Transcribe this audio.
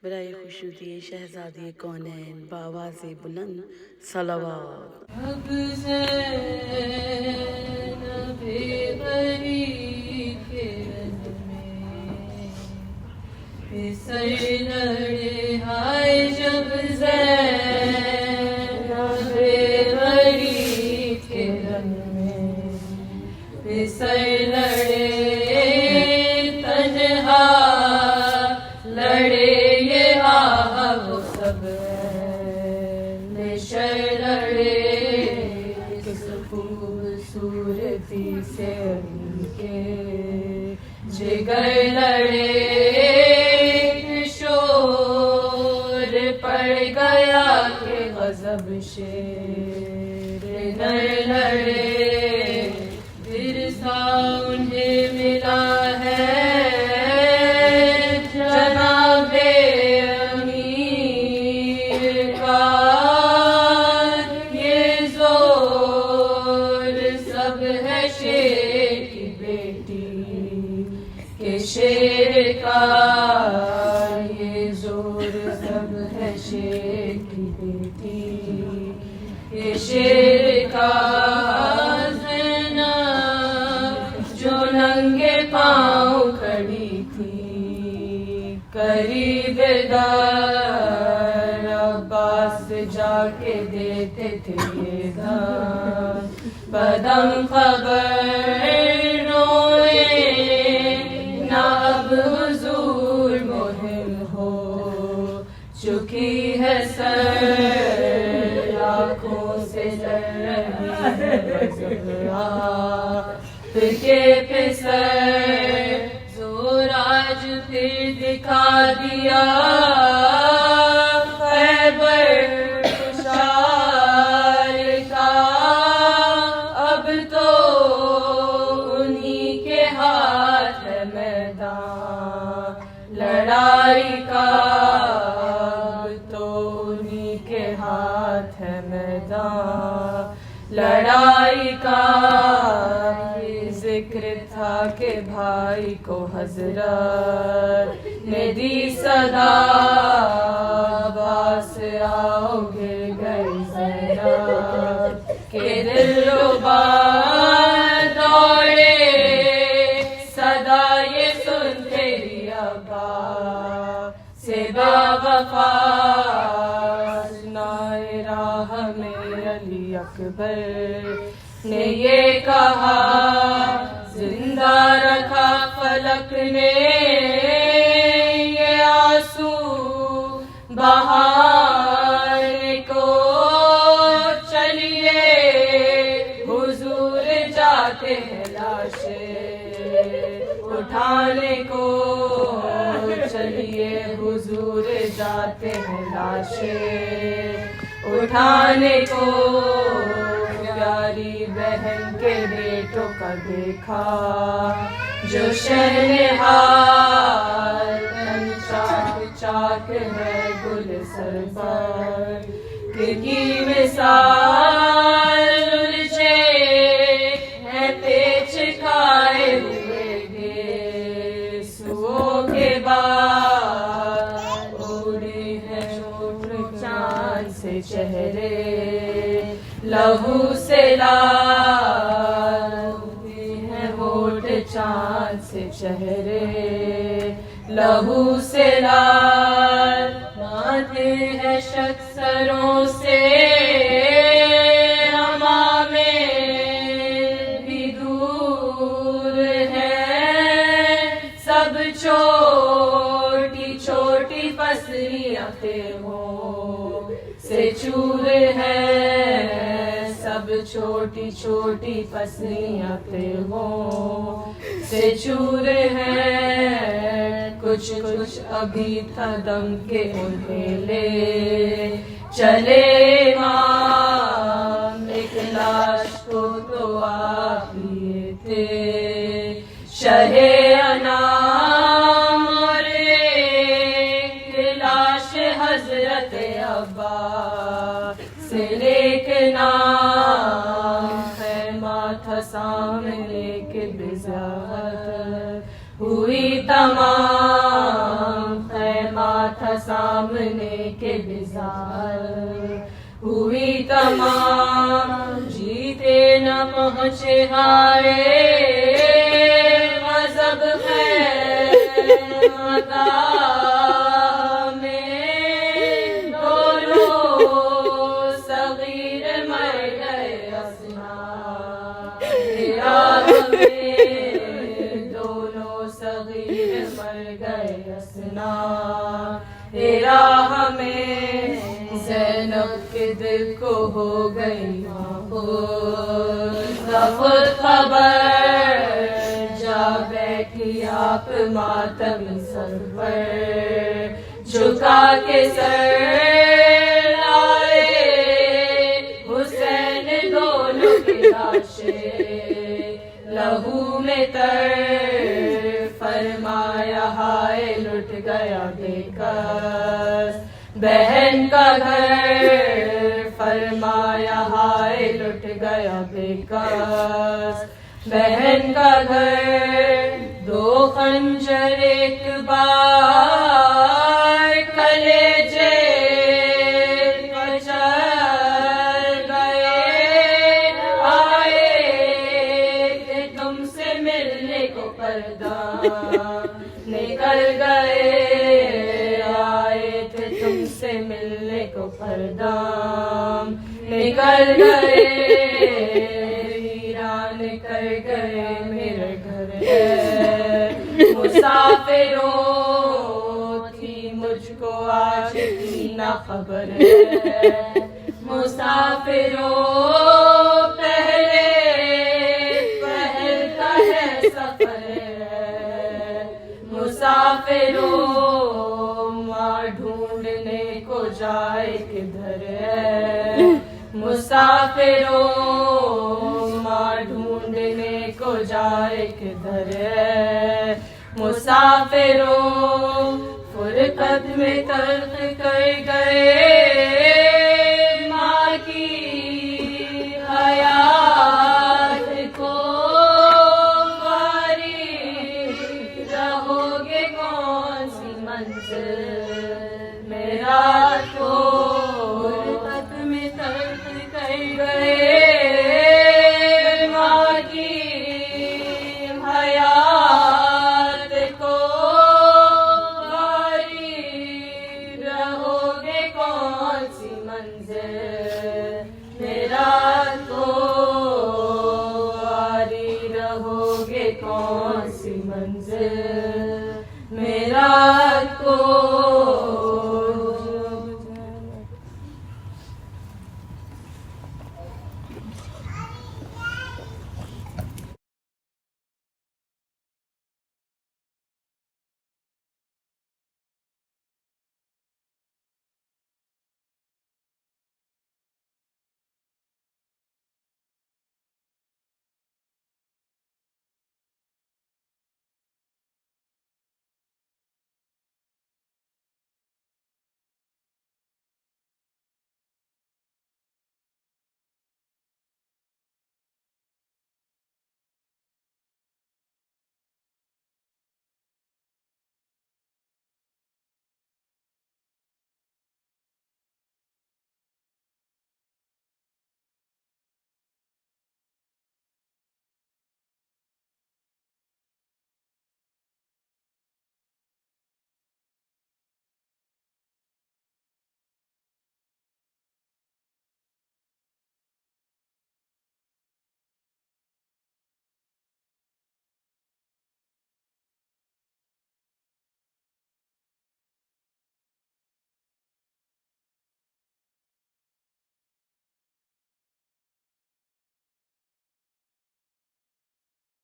बराए खुशनुदी शहजादी कौनैन बावाज़े बुलंद सलावत। अब ज़ैनब बेगरी के रन में फिसल लड़े हाय जब ज़ैनब बेगरी के रन में फिसल लड़े तन्हा लड़े ये वो सब लड़े किस खूबसूरती से उनके जिगर लड़े शोर पड़ गया के गज़ब शेर नर लड़े विरसा उन्हें मिला है जनाबे अमीर का ये जोर सब है शेर की बेटी के शेर का ये जोर सब है शेर की बेटी ये शेर का जो नंगे पाँव खड़ी थी करीब दार अब्बास जाके देते थे ये दान बदम खबर रोए ना अब हुजूर मुहिम हो चुकी है सर आँखों से जल रही है बज़रा के फिसर जोर आज फिर दिखा दिया खैबर खुशाल का अब तो उन्हीं के हाथ है मैदान लड़ाई का अब तो उन्हीं के हाथ है मैदान लड़ाई का जिक्र था के भाई को हजरत ने दी सदा बास आओ गिर गई जरा के दिलरुबा दौड़े सदा ये सुनते अब्बा से बावफा सुनाए राह में अली अकबर ने ये कहा जिंदा रखा फलक ने ये आंसू बहाने को चलिए हुजूर जाते हैं लाशें उठाने को चलिए हुजूर जाते हैं लाशें उठाने को प्यारी बहन के बेटों का देखा जो शहनहार चाक चाक है गुल सर पर की मिसाल उलझे है पेच खाए हुए गेसुओं के बाद उड़े हैं चोट चांद से चेहरे लहू से लाल हैं होठ चांद से चेहरे लहू से लाल माथे है शख्सरों से हमामे भी दूर है सब छोटी छोटी पसलियां तेहों से चूर है सब छोटी छोटी पसलियां तेहों से चूर है कुछ कुछ अभी था दम के उन्हें ले चले मां एक लाश को तो आप लिए थे शहे अनाम और एक लाश हजरत अब्बा से लेके नाम है माथा सामने के बिजात हुई तमाम खैमा था सामने के बिजार। हुई तमाम जीते न पहुँचे हारे, गज़ब है अता में दोनों सगीर मर गए असना। राह में दोनों सगीर मर गए असना। राह में ज़ैनब के दिल को हो गई खुद खबर, जा बैठी आप मातम सर पर, झुका के सर लाए हुसैन दोनों की लाशें, लहू में तर फरमाया हाय लुट गया बेकस बहन का घर, फरमाया हाय लुट गया बेकस बहन का घर। दो खंजर एक बार कलेजे चल गए, आए थे तुमसे मिलने को पर्दा निकल गए, आए थे तुमसे मिलने को पर्दा निकल गए। वीरान कर गए मेरे घर है, मुसाफिरों थी मुझको आज की ना खबर है। मुसाफिरों पहले पहल का है सफर है। मुसाफिरों माँ ढूंढने को जाए किधर है। मुसाफिरों माँ ढूंढने को जाए किधर है। मुसाफिरों फुरकत में तर्क कर गए, माँ की हयात को वारी रहोगे कौन सी मंजिल